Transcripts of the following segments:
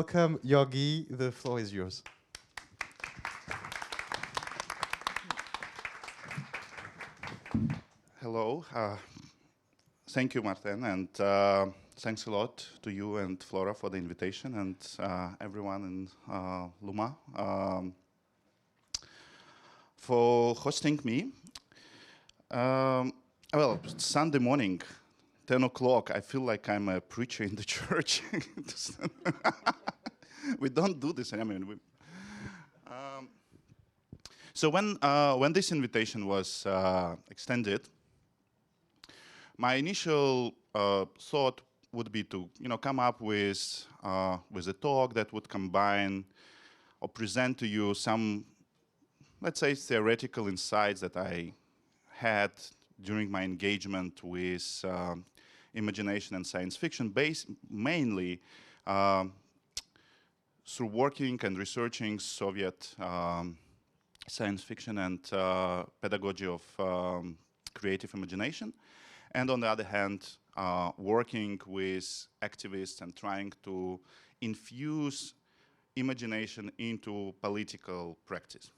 Welcome, Georgy. The floor is yours. Hello. Thank you, Martin, and thanks a lot to you and Flora for the invitation, and everyone in LUMA for hosting me. Well, Sunday morning, 10 o'clock, I feel like I'm a preacher in the church. We don't do this. I mean, so when this invitation was extended, my initial thought would be to, come up with a talk that would combine or present to you some, let's say, theoretical insights that I had during my engagement with imagination and science fiction, based mainly through working and researching Soviet science fiction and pedagogy of creative imagination. And on the other hand, working with activists and trying to infuse imagination into political practice.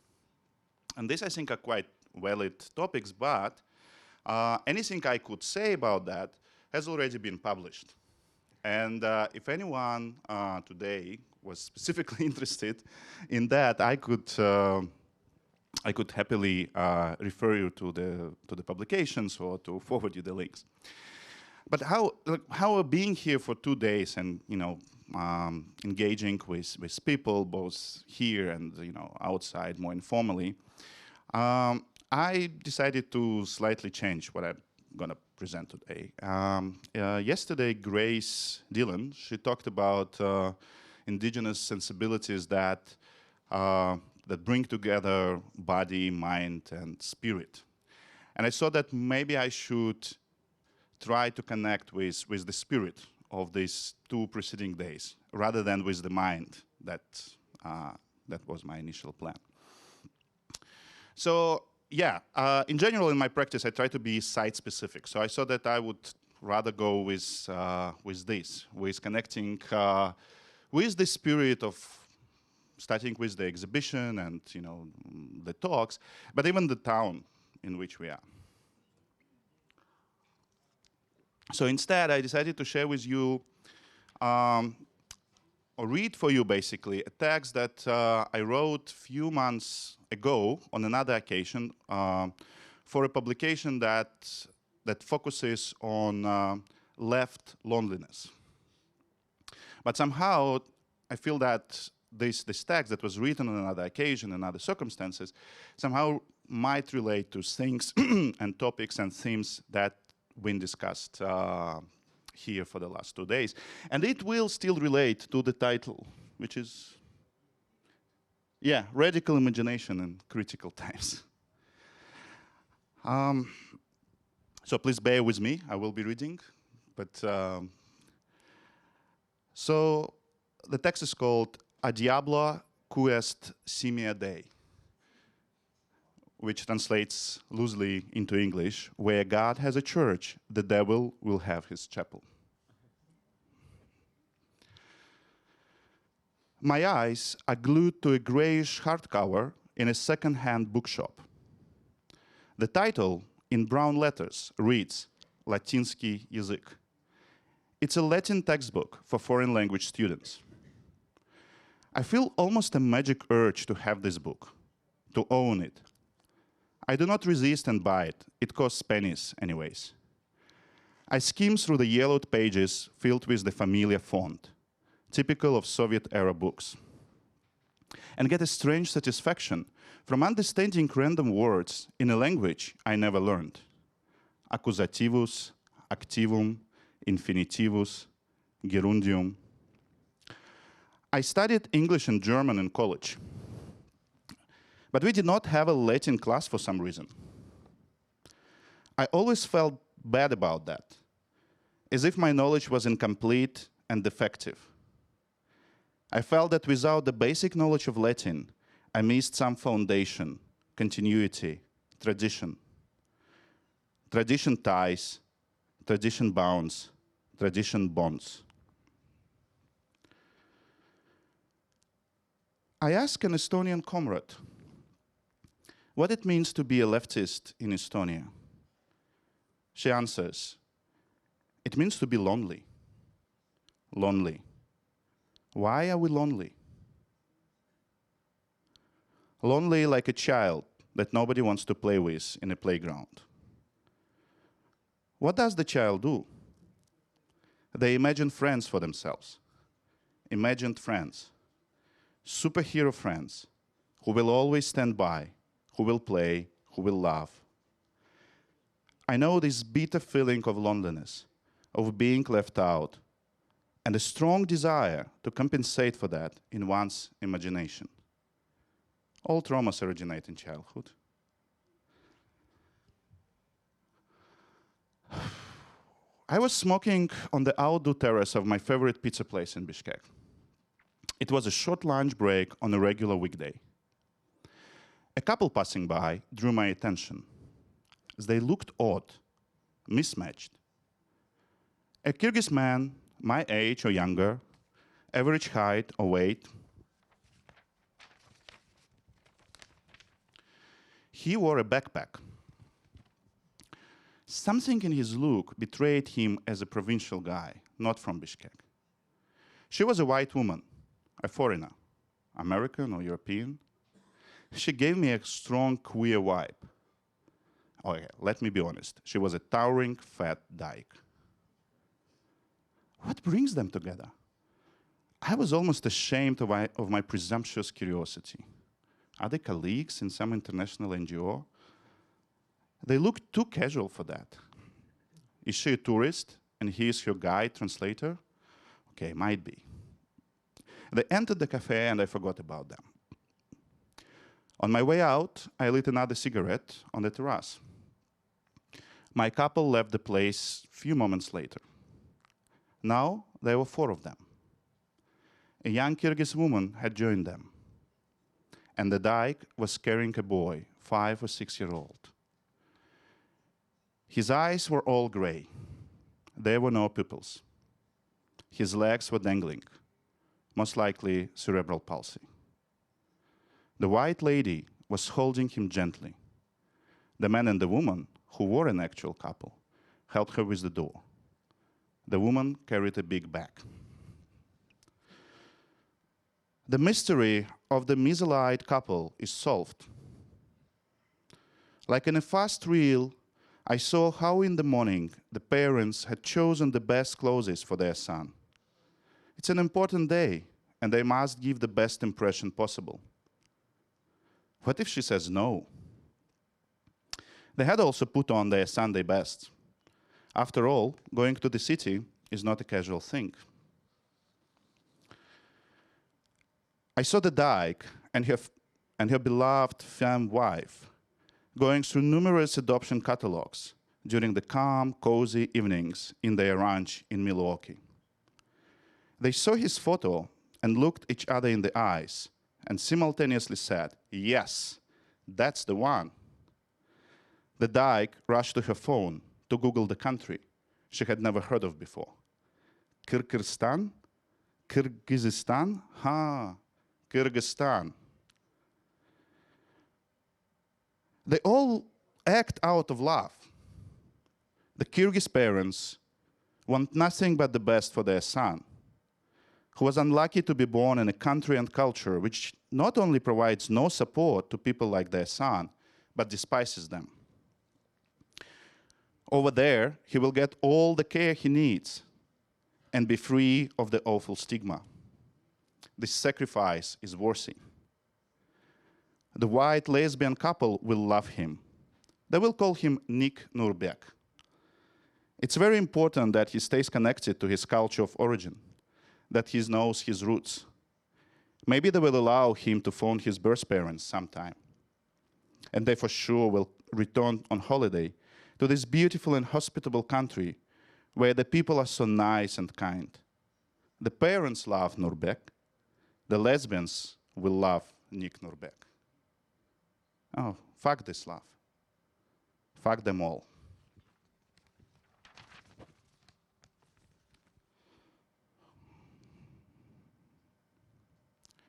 And these, I think, are quite valid topics, but anything I could say about that has already been published. And if anyone today was specifically interested in that, I could happily refer you to the publications or to forward you the links. But how being here for 2 days and engaging with people both here and outside more informally, I decided to slightly change what I'm gonna present today. Yesterday, Grace Dillon, she talked about indigenous sensibilities that bring together body, mind, and spirit. And I thought that maybe I should try to connect with the spirit of these 2 preceding days, rather than with the mind. That was my initial plan. So yeah, in general, in my practice, I try to be site-specific. So I thought that I would rather go with connecting with the spirit of starting with the exhibition and the talks, but even the town in which we are. So instead, I decided to share with you, or read for you basically, a text that I wrote a few months ago on another occasion for a publication that focuses on left loneliness. But somehow, I feel that this text that was written on another occasion and other circumstances somehow might relate to things and topics and themes that been discussed here for the last 2 days. And it will still relate to the title, which is, yeah, Radical Imagination in Critical Times. So please bear with me, I will be reading. But so the text is called A Diablo Quest Simia Dei, which translates loosely into English, where God has a church, the devil will have his chapel. My eyes are glued to a grayish hardcover in a second-hand bookshop. The title, in brown letters, reads Latinsky Язык. It's a Latin textbook for foreign language students. I feel almost a magic urge to have this book, to own it. I do not resist and buy it. It costs pennies anyways. I skim through the yellowed pages filled with the familiar font, typical of Soviet-era books, and get a strange satisfaction from understanding random words in a language I never learned. Accusativus, activum, infinitivus, gerundium. I studied English and German in college, but we did not have a Latin class for some reason. I always felt bad about that, as if my knowledge was incomplete and defective. I felt that without the basic knowledge of Latin, I missed some foundation, continuity, tradition. Tradition ties, tradition bounds, tradition bonds. I asked an Estonian comrade what it means to be a leftist in Estonia. She answers, it means to be lonely. Lonely. Why are we lonely? Lonely like a child that nobody wants to play with in a playground. What does the child do? They imagine friends for themselves. Imagined friends. Superhero friends who will always stand by, who will play, who will laugh. I know this bitter feeling of loneliness, of being left out, and a strong desire to compensate for that in one's imagination. All traumas originate in childhood. I was smoking on the outdoor terrace of my favorite pizza place in Bichkek. It was a short lunch break on a regular weekday. A couple passing by drew my attention, as they looked odd, mismatched. A Kyrgyz man, my age or younger, average height or weight. He wore a backpack. Something in his look betrayed him as a provincial guy, not from Bishkek. She was a white woman, a foreigner, American or European. She gave me a strong queer vibe. Okay, let me be honest. She was a towering, fat dyke. What brings them together? I was almost ashamed of my presumptuous curiosity. Are they colleagues in some international NGO? They looked too casual for that. Is she a tourist and he is her guide, translator? Okay, might be. They entered the cafe and I forgot about them. On my way out, I lit another cigarette on the terrace. My couple left the place a few moments later. Now there were 4 of them. A young Kyrgyz woman had joined them, and the dyke was carrying a boy, 5 or 6-year-old. His eyes were all gray. There were no pupils. His legs were dangling, most likely cerebral palsy. The white lady was holding him gently. The man and the woman, who were an actual couple, helped her with the door. The woman carried a big bag. The mystery of the mesolite couple is solved. Like in a fast reel, I saw how in the morning the parents had chosen the best clothes for their son. It's an important day, and they must give the best impression possible. What if she says no? They had also put on their Sunday best. After all, going to the city is not a casual thing. I saw the dyke and her beloved femme wife going through numerous adoption catalogs during the calm, cozy evenings in their ranch in Milwaukee. They saw his photo and looked each other in the eyes and simultaneously said, yes, that's the one. The dyke rushed to her phone to Google the country she had never heard of before. Kirghizistan? Kirghizistan? Kirghizistan. They all act out of love. The Kyrgyz parents want nothing but the best for their son, who was unlucky to be born in a country and culture which not only provides no support to people like their son, but despises them. Over there, he will get all the care he needs and be free of the awful stigma. This sacrifice is worthy. The white lesbian couple will love him. They will call him Nick Nurbek. It's very important that he stays connected to his culture of origin, that he knows his roots. Maybe they will allow him to phone his birth parents sometime. And they for sure will return on holiday to this beautiful and hospitable country where the people are so nice and kind. The parents love Nurbek. The lesbians will love Nick Nurbek. Oh, fuck this love. Fuck them all.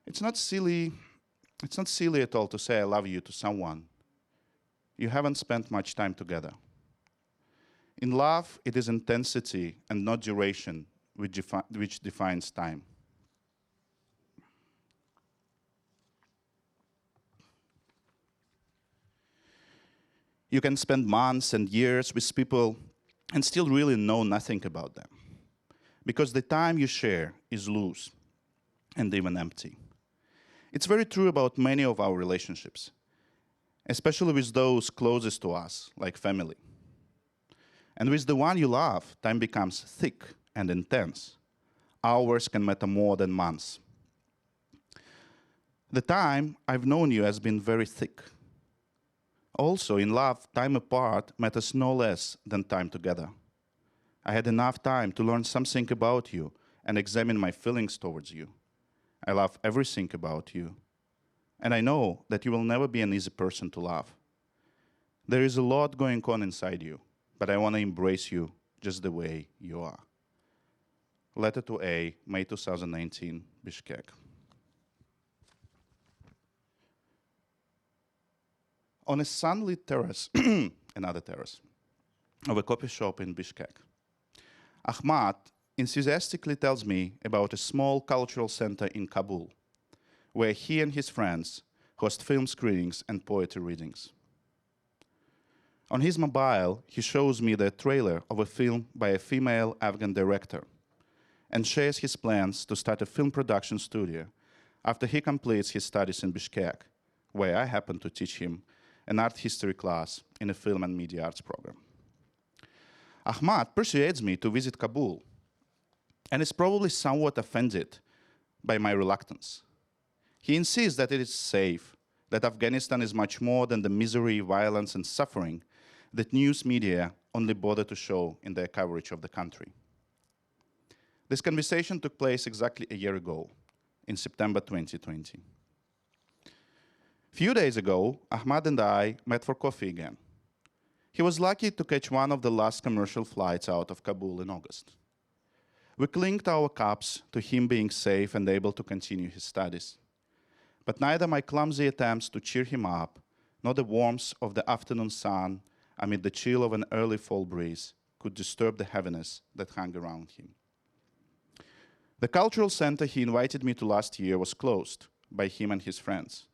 It's not silly at all to say I love you to someone you haven't spent much time together. In love, it is intensity and not duration which defines time. You can spend months and years with people and still really know nothing about them, because the time you share is loose and even empty. It's very true about many of our relationships, especially with those closest to us, like family. And with the one you love, time becomes thick and intense. Hours can matter more than months. The time I've known you has been very thick. Also, in love, time apart matters no less than time together. I had enough time to learn something about you and examine my feelings towards you. I love everything about you. And I know that you will never be an easy person to love. There is a lot going on inside you, but I want to embrace you just the way you are. Letter to A, May 2019, Bishkek. On a sunlit terrace, another terrace, of a coffee shop in Bishkek, Ahmad enthusiastically tells me about a small cultural center in Kabul, where he and his friends host film screenings and poetry readings. On his mobile, he shows me the trailer of a film by a female Afghan director and shares his plans to start a film production studio after he completes his studies in Bishkek, where I happen to teach him an art history class in a film and media arts program. Ahmad persuades me to visit Kabul and is probably somewhat offended by my reluctance. He insists that it is safe, that Afghanistan is much more than the misery, violence, and suffering that news media only bother to show in their coverage of the country. This conversation took place exactly a year ago, in September 2020. A few days ago, Ahmad and I met for coffee again. He was lucky to catch one of the last commercial flights out of Kabul in August. We clinked our cups to him being safe and able to continue his studies. But neither my clumsy attempts to cheer him up, nor the warmth of the afternoon sun amid the chill of an early fall breeze could disturb the heaviness that hung around him. The cultural center he invited me to last year was closed by him and his friends.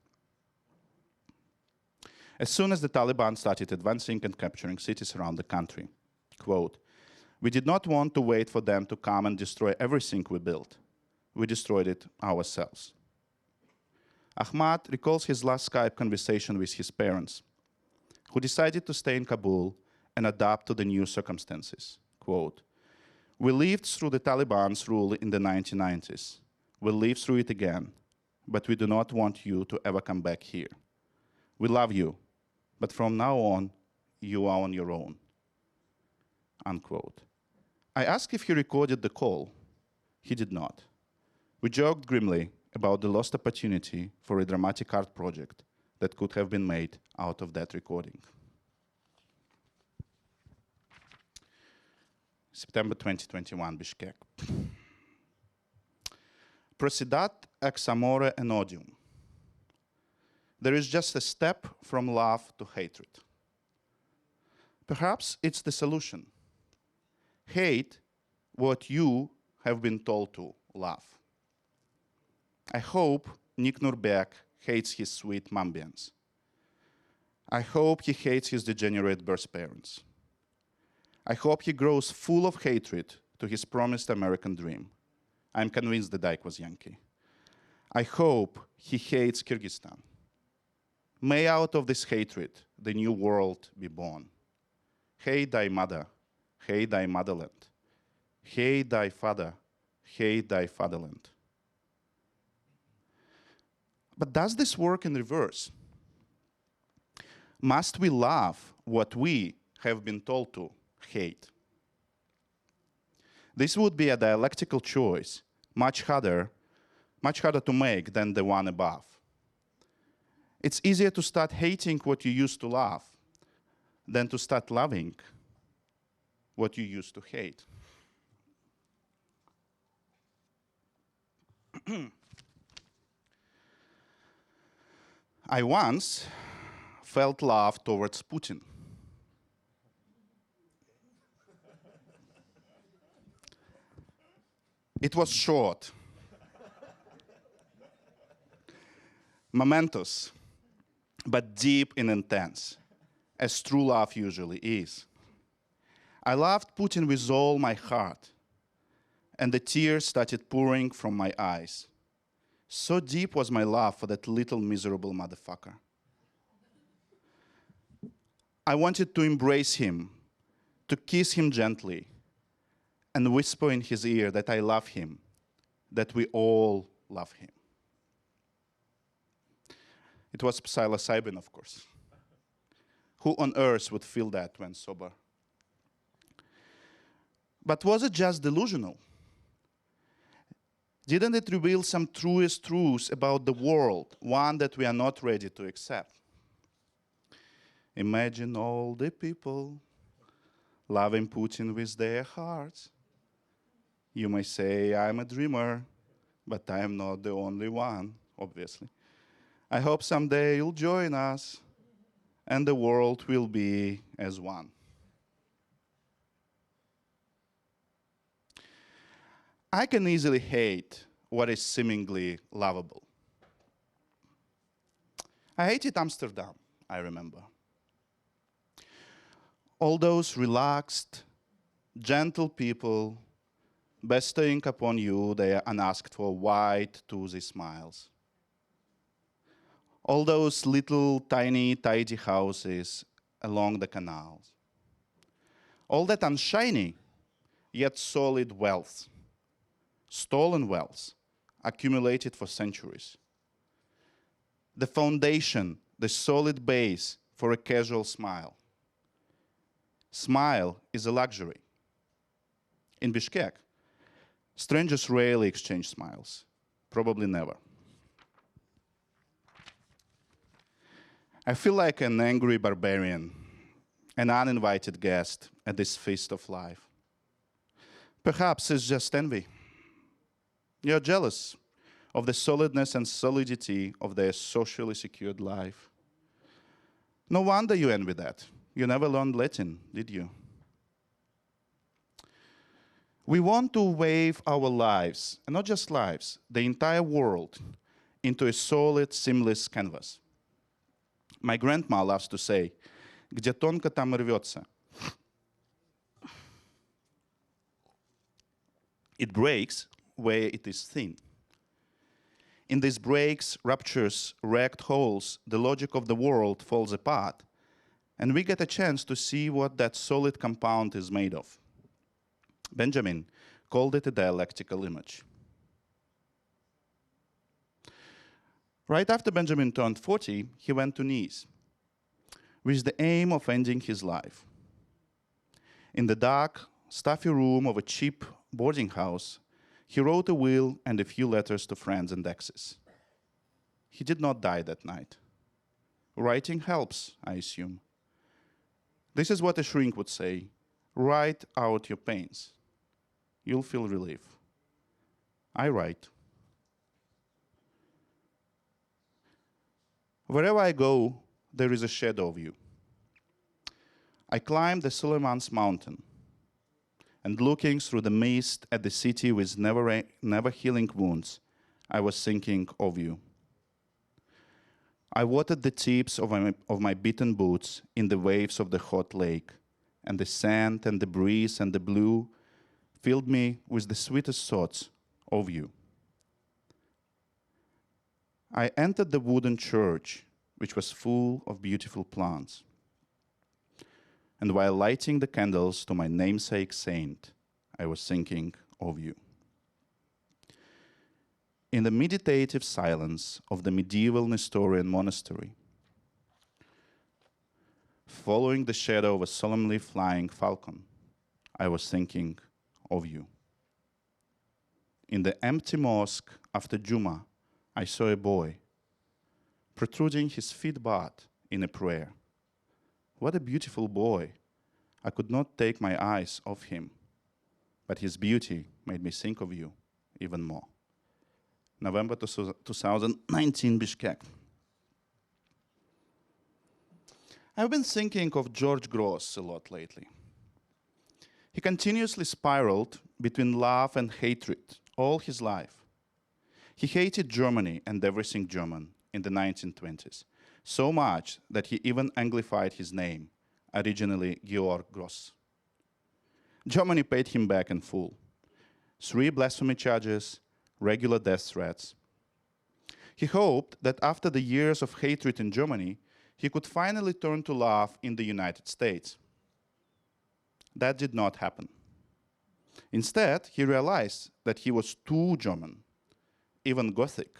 As soon as the Taliban started advancing and capturing cities around the country, quote, "We did not want to wait for them to come and destroy everything we built. We destroyed it ourselves." Ahmad recalls his last Skype conversation with his parents, who decided to stay in Kabul and adapt to the new circumstances. Quote, "We lived through the Taliban's rule in the 1990s. We'll live through it again, but we do not want you to ever come back here. We love you, but from now on, you are on your own." Unquote. I asked if he recorded the call. He did not. We joked grimly about the lost opportunity for a dramatic art project that could have been made out of that recording. September 2021, Bishkek. Procedat ex amore en odium. There is just a step from love to hatred. Perhaps it's the solution. Hate what you have been told to love. I hope Nick Nurbeck hates his sweet Mambians. I hope he hates his degenerate birth parents. I hope he grows full of hatred to his promised American dream. I'm convinced the Dyke was Yankee. I hope he hates Kirghizistan. May out of this hatred the new world be born. Hate thy mother, hate thy motherland. Hate thy father, hate thy fatherland. But does this work in reverse? Must we love what we have been told to hate? This would be a dialectical choice, much harder to make than the one above. It's easier to start hating what you used to love than to start loving what you used to hate. I once felt love towards Putin. It was short, momentous, but deep and intense, as true love usually is. I loved Putin with all my heart, and the tears started pouring from my eyes. So deep was my love for that little miserable motherfucker. I wanted to embrace him, to kiss him gently, and whisper in his ear that I love him, that we all love him. It was psilocybin, of course. Who on earth would feel that when sober? But was it just delusional? Didn't it reveal some truest truths about the world, one that we are not ready to accept? Imagine all the people loving Putin with their hearts. You may say, I'm a dreamer, but I am not the only one, obviously. I hope someday you'll join us, and the world will be as one. I can easily hate what is seemingly lovable. I hated Amsterdam, I remember. All those relaxed, gentle people bestowing upon you their unasked for white, toothy smiles. All those little, tiny, tidy houses along the canals. All that unshiny, yet solid wealth, stolen wealth, accumulated for centuries. The foundation, the solid base for a casual smile. Smile is a luxury. In Bichkek, strangers rarely exchange smiles, probably never. I feel like an angry barbarian, an uninvited guest at this feast of life. Perhaps it's just envy. You're jealous of the solidness and solidity of their socially secured life. No wonder you envy that. You never learned Latin, did you? We want to wave our lives, and not just lives, the entire world, into a solid, seamless canvas. My grandma loves to say, где тонко, там рвется. It breaks where it is thin. In these breaks, ruptures, wrecked holes, the logic of the world falls apart, and we get a chance to see what that solid compound is made of. Benjamin called it a dialectical image. Right after Benjamin turned 40, he went to Nice with the aim of ending his life. In the dark, stuffy room of a cheap boarding house, he wrote a will and a few letters to friends and exes. He did not die that night. Writing helps, I assume. This is what a shrink would say. Write out your pains. You'll feel relief. I write. Wherever I go, there is a shadow of you. I climbed the Suleiman's mountain, and looking through the mist at the city with never healing wounds, I was thinking of you. I watered the tips of my beaten boots in the waves of the hot lake, and the sand and the breeze and the blue filled me with the sweetest thoughts of you. I entered the wooden church, which was full of beautiful plants. And while lighting the candles to my namesake saint, I was thinking of you. In the meditative silence of the medieval Nestorian monastery, following the shadow of a solemnly flying falcon, I was thinking of you. In the empty mosque after Juma, I saw a boy protruding his feet butt in a prayer. What a beautiful boy. I could not take my eyes off him, but his beauty made me think of you even more. November 2019, Bishkek. I've been thinking of George Gross a lot lately. He continuously spiraled between love and hatred all his life. He hated Germany and everything German in the 1920s, so much that he even anglified his name, originally Georg Gross. Germany paid him back in full. 3 blasphemy charges, regular death threats. He hoped that after the years of hatred in Germany, he could finally turn to love in the United States. That did not happen. Instead, he realized that he was too German, even Gothic,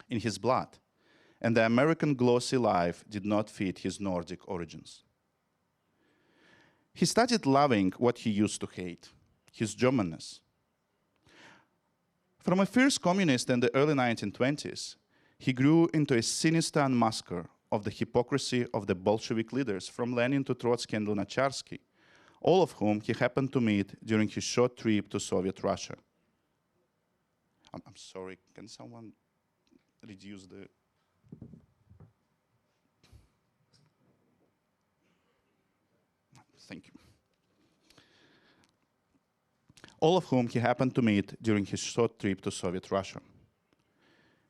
in his blood, and the American glossy life did not fit his Nordic origins. He started loving what he used to hate, his Germanness. From a fierce communist in the early 1920s, he grew into a sinister unmasker of the hypocrisy of the Bolshevik leaders from Lenin to Trotsky and Lunacharsky, all of whom he happened to meet during his short trip to Soviet Russia. I'm sorry, can someone reduce the... Thank you. All of whom he happened to meet during his short trip to Soviet Russia.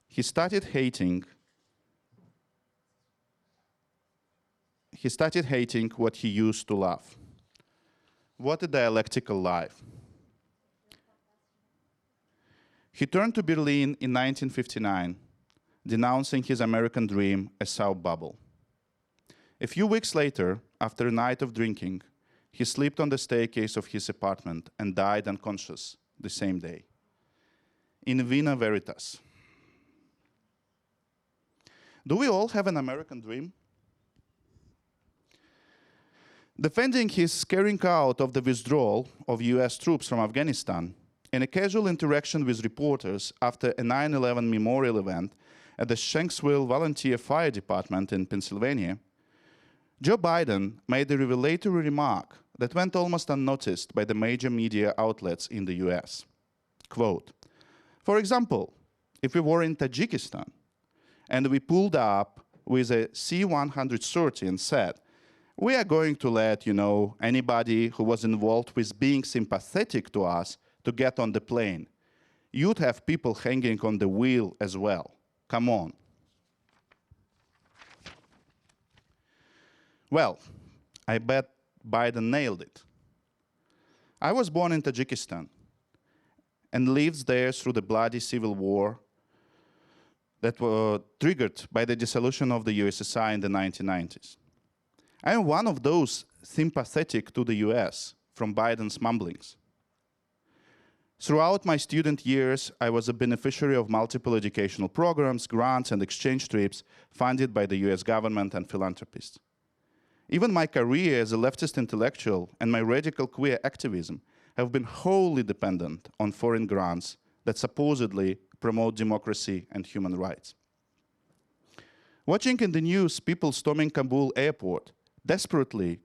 He started hating what he used to love. What a dialectical life. He turned to Berlin in 1959, denouncing his American dream as soap bubble. A few weeks later, after a night of drinking, he slipped on the staircase of his apartment and died unconscious the same day. In vina veritas. Do we all have an American dream? Defending his carrying out of the withdrawal of US troops from Afghanistan, in a casual interaction with reporters after a 9/11 memorial event at the Shanksville Volunteer Fire Department in Pennsylvania, Joe Biden made a revelatory remark that went almost unnoticed by the major media outlets in the US. Quote, "For example, if we were in Tajikistan and we pulled up with a C-130 and said, we are going to let, anybody who was involved with being sympathetic to us to get on the plane, you'd have people hanging on the wheel as well. Come on." Well, I bet Biden nailed it. I was born in Tajikistan and lived there through the bloody civil war that were triggered by the dissolution of the USSR in the 1990s. I am one of those sympathetic to the US from Biden's mumblings. Throughout my student years, I was a beneficiary of multiple educational programs, grants, and exchange trips funded by the US government and philanthropists. Even my career as a leftist intellectual and my radical queer activism have been wholly dependent on foreign grants that supposedly promote democracy and human rights. Watching in the news people storming Kabul airport, desperately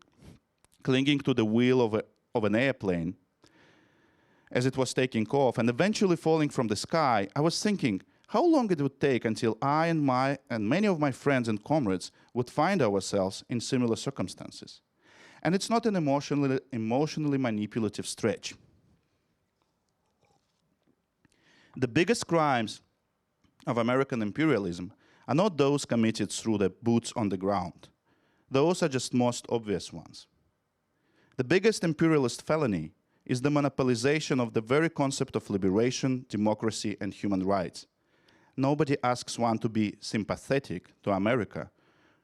clinging to the wheel of an airplane as it was taking off and eventually falling from the sky, I was thinking how long it would take until I and many of my friends and comrades would find ourselves in similar circumstances. And it's not an emotionally manipulative stretch. The biggest crimes of American imperialism are not those committed through the boots on the ground. Those are just most obvious ones. The biggest imperialist felony is the monopolization of the very concept of liberation, democracy, and human rights. Nobody asks one to be sympathetic to America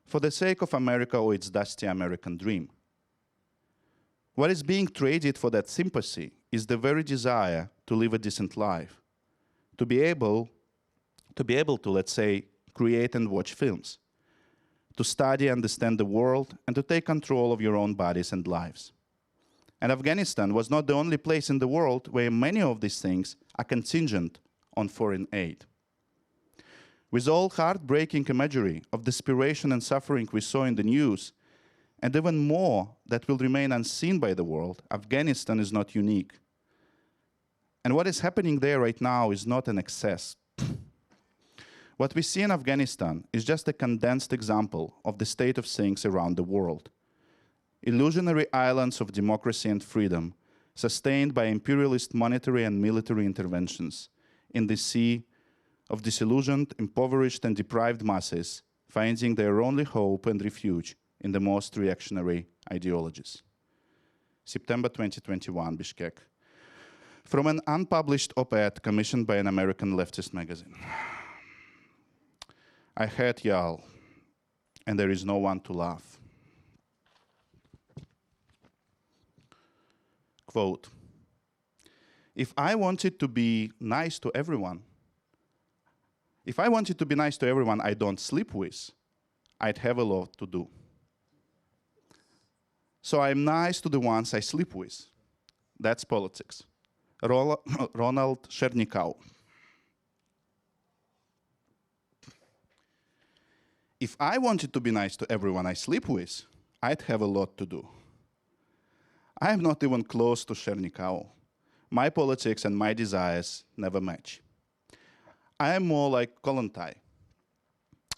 for the sake of America or its dusty American dream. What is being traded for that sympathy is the very desire to live a decent life, to be able to, let's say, create and watch films, to study, understand the world, and to take control of your own bodies and lives. And Afghanistan was not the only place in the world where many of these things are contingent on foreign aid. With all heartbreaking imagery of desperation and suffering we saw in the news, and even more that will remain unseen by the world, Afghanistan is not unique. And what is happening there right now is not an excess. What we see in Afghanistan is just a condensed example of the state of things around the world. Illusionary islands of democracy and freedom, sustained by imperialist monetary and military interventions in the sea of disillusioned, impoverished, and deprived masses, finding their only hope and refuge in the most reactionary ideologies. September 2021, Bishkek. From an unpublished op-ed commissioned by an American leftist magazine. I had y'all, and there is no one to laugh. Quote, if I wanted to be nice to everyone, I don't sleep with, I'd have a lot to do. So I'm nice to the ones I sleep with. That's politics. Ronald Chernyshov. If I wanted to be nice to everyone I sleep with, I'd have a lot to do. I am not even close to Chernyshov. My politics and my desires never match. I am more like Kollontai.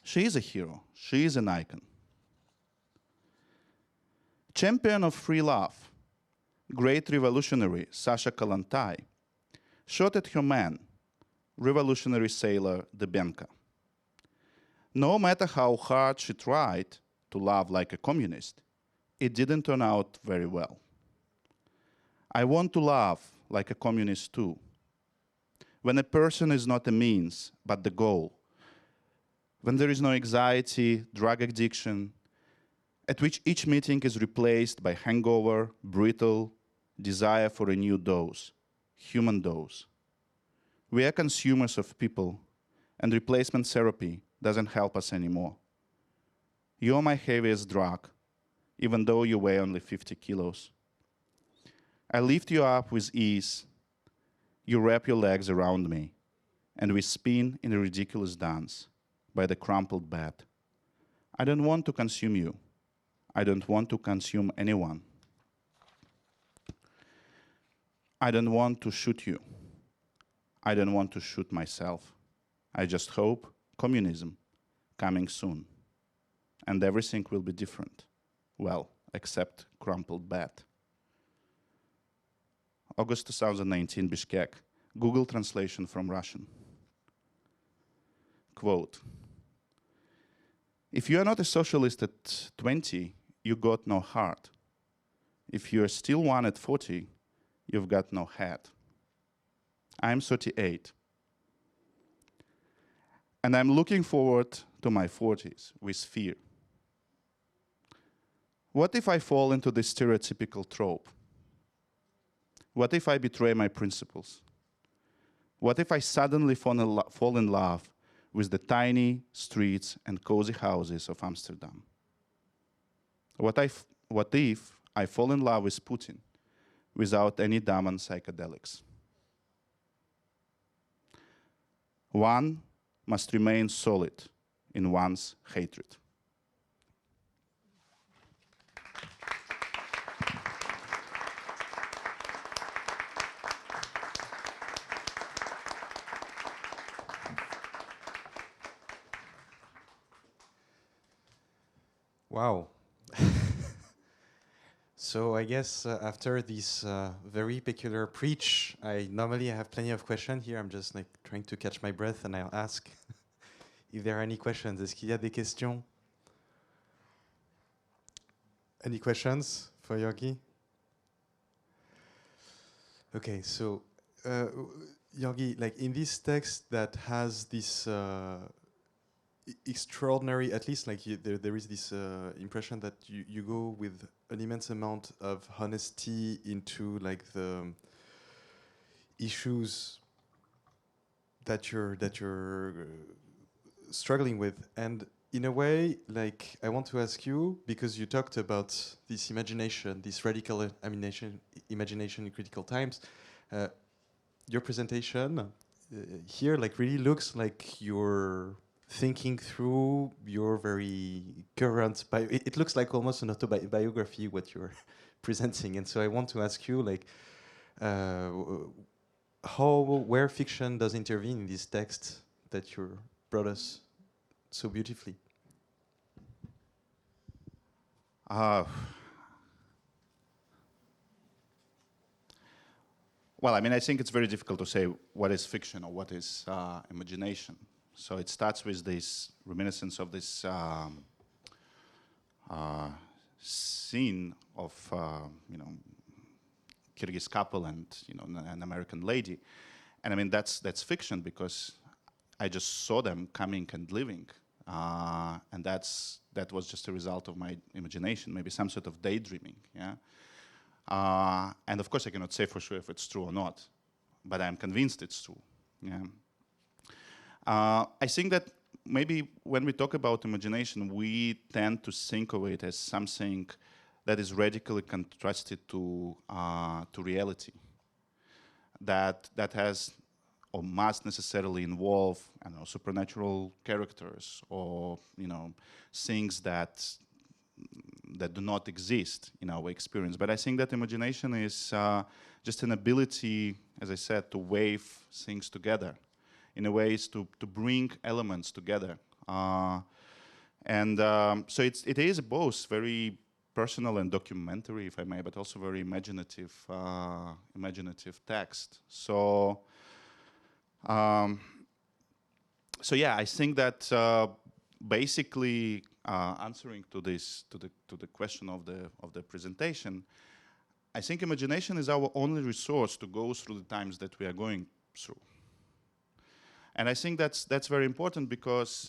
She is a hero. She is an icon. Champion of free love, great revolutionary Sasha Kollontai shot at her man, revolutionary sailor Debenka. No matter how hard she tried to love like a communist, it didn't turn out very well. I want to love like a communist too. When a person is not a means, but the goal, when there is no anxiety, drug addiction, at which each meeting is replaced by hangover, brittle, desire for a new dose, human dose. We are consumers of people, and replacement therapy doesn't help us anymore. You're my heaviest drug, even though you weigh only 50 kilos. I lift you up with ease. You wrap your legs around me, and we spin in a ridiculous dance by the crumpled bed. I don't want to consume you. I don't want to consume anyone. I don't want to shoot you. I don't want to shoot myself. I just hope communism coming soon. And everything will be different. Well, except crumpled bed. August 2019, Bishkek. Google translation from Russian. Quote, if you are not a socialist at 20, you got no heart. If you are still one at 40, you've got no head. I'm 38. And I'm looking forward to my 40s with fear. What if I fall into this stereotypical trope? What if I betray my principles? What if I suddenly fall in love with the tiny streets and cozy houses of Amsterdam? What if I fall in love with Putin without any dumb and psychedelics? One must remain solid in one's hatred. Wow. So I guess after this very peculiar preach, I normally have plenty of questions here. I'm just like trying to catch my breath, and I'll ask if there are any questions. Est-ce qu'il y a des questions? Any questions for Georgy? Okay, so Georgy, like in this text that has this extraordinary, at least like there is this impression that you go with an immense amount of honesty into like the issues that you're struggling with. And in a way, like I want to ask you, because you talked about this imagination, this radical imagination in critical times, your presentation here like really looks like you're thinking through your very current, it looks like almost an autobiography what you're presenting. And so I want to ask you, like, where fiction does intervene in this text that you're brought us so beautifully? Well, I mean, I think it's very difficult to say what is fiction or what is imagination. So it starts with this reminiscence of this scene of, Kyrgyz couple and, an American lady. And I mean, that's fiction because I just saw them coming and leaving. And that was just a result of my imagination, maybe some sort of daydreaming, yeah? And of course, I cannot say for sure if it's true or not, but I'm convinced it's true. Yeah. I think that maybe when we talk about imagination, we tend to think of it as something that is radically contrasted to reality, that has or must necessarily involve, I don't know, supernatural characters or things that do not exist in our experience. But I think that imagination is just an ability, as I said, to wave things together, in a way is to bring elements together. So it is both very personal and documentary, if I may, but also very imaginative text. So yeah, I think that basically answering to the question of the presentation, I think imagination is our only resource to go through the times that we are going through. And I think that's very important because,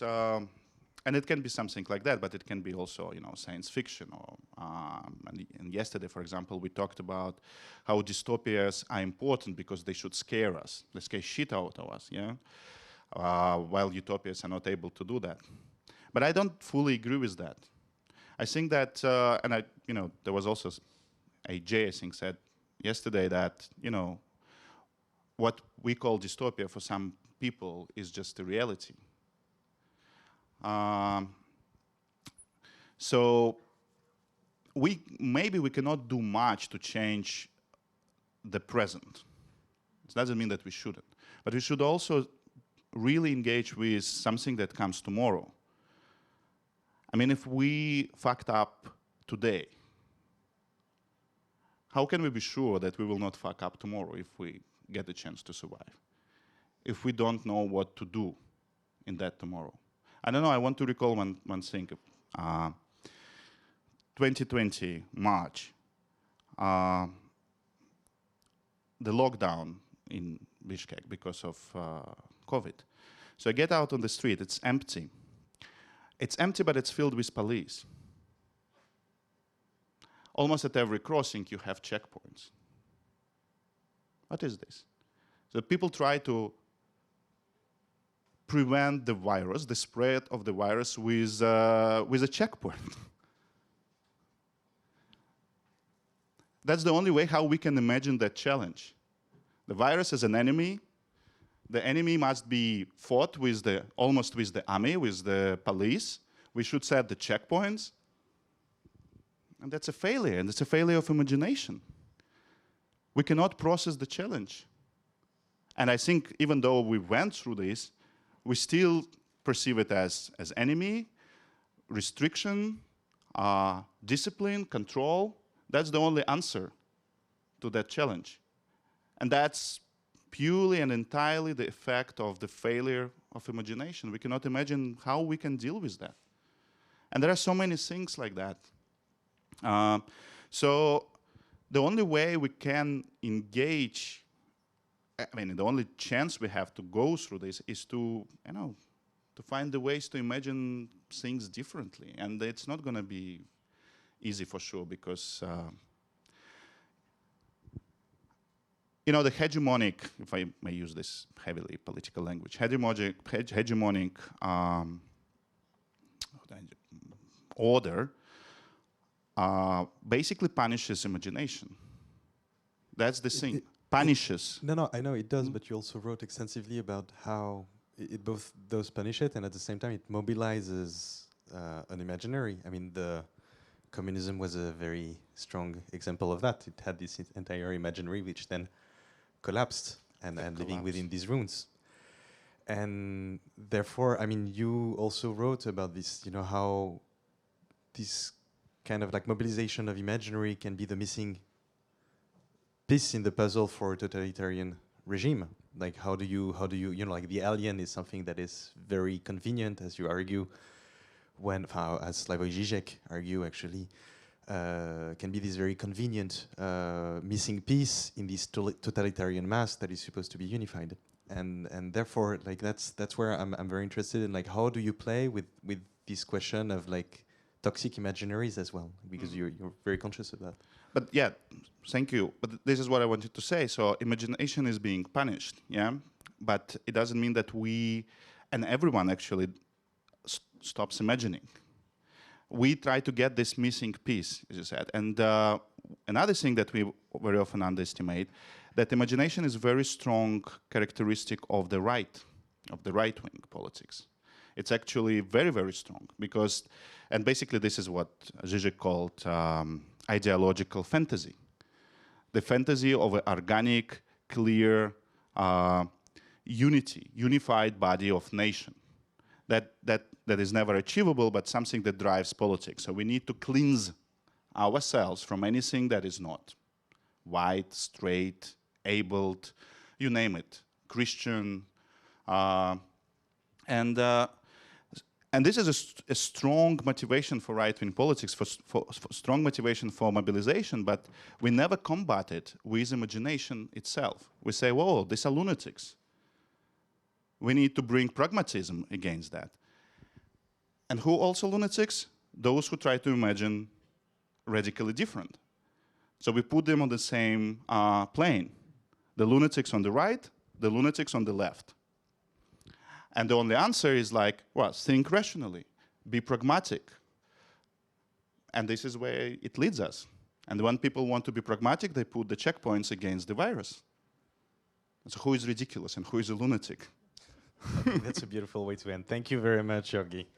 and it can be something like that, but it can be also, science fiction. Or and yesterday, for example, we talked about how dystopias are important because they should scare us. They scare shit out of us, yeah? While utopias are not able to do that. But I don't fully agree with that. I think that, there was also AJ, I think, said yesterday that, what we call dystopia for some people is just a reality. So maybe we cannot do much to change the present. It doesn't mean that we shouldn't. But we should also really engage with something that comes tomorrow. I mean, if we fucked up today, how can we be sure that we will not fuck up tomorrow if we get the chance to survive? If we don't know what to do in that tomorrow. I don't know, I want to recall one thing. 2020, March, the lockdown in Bichkek because of COVID. So I get out on the street, it's empty. It's empty, but it's filled with police. Almost at every crossing, you have checkpoints. What is this? So people try to prevent the virus, the spread of the virus, with a checkpoint. That's the only way how we can imagine that challenge. The virus is an enemy. The enemy must be fought almost with the army, with the police. We should set the checkpoints. And that's a failure, and it's a failure of imagination. We cannot process the challenge. And I think even though we went through this, we still perceive it as enemy, restriction, discipline, control. That's the only answer to that challenge. And that's purely and entirely the effect of the failure of imagination. We cannot imagine how we can deal with that. And there are so many things like that. So the only way we can engage, the only chance we have to go through this is to find the ways to imagine things differently. And it's not going to be easy for sure because, the hegemonic, if I may use this heavily political language, hegemonic order basically punishes imagination. That's the thing. Punishes. No, I know it does, but you also wrote extensively about how it both does punish it and at the same time it mobilizes an imaginary. I mean, the communism was a very strong example of that. It had this entire imaginary which then collapsed and living within these ruins. And therefore, I mean, you also wrote about this, you know, how this kind of like mobilization of imaginary can be the missing piece in the puzzle for a totalitarian regime. Like, how do you, you know, like the alien is something that is very convenient, as you argue, when, as Slavoj Žižek argue actually, can be this very convenient missing piece in this totalitarian mass that is supposed to be unified. And therefore, like that's where I'm very interested in, like, how do you play with this question of like toxic imaginaries as well, because you're very conscious of that. But yeah, thank you. But this is what I wanted to say. So imagination is being punished, yeah? But it doesn't mean that we, and everyone actually, stops imagining. We try to get this missing piece, as you said. And another thing that we very often underestimate, that imagination is a very strong characteristic of the right-wing politics. It's actually very, very strong because, and basically this is what Žižek called ideological fantasy. The fantasy of an organic, clear, unified body of nation. That is never achievable, but something that drives politics. So we need to cleanse ourselves from anything that is not white, straight, abled, you name it, Christian, and this is a strong motivation for right-wing politics, for strong motivation for mobilization, but we never combat it with imagination itself. We say, whoa, these are lunatics. We need to bring pragmatism against that. And who also lunatics? Those who try to imagine radically different. So we put them on the same plane. The lunatics on the right, the lunatics on the left. And the only answer is like, well, think rationally, be pragmatic. And this is where it leads us. And when people want to be pragmatic, they put the checkpoints against the virus. So who is ridiculous and who is a lunatic? That's a beautiful way to end. Thank you very much, Georgy.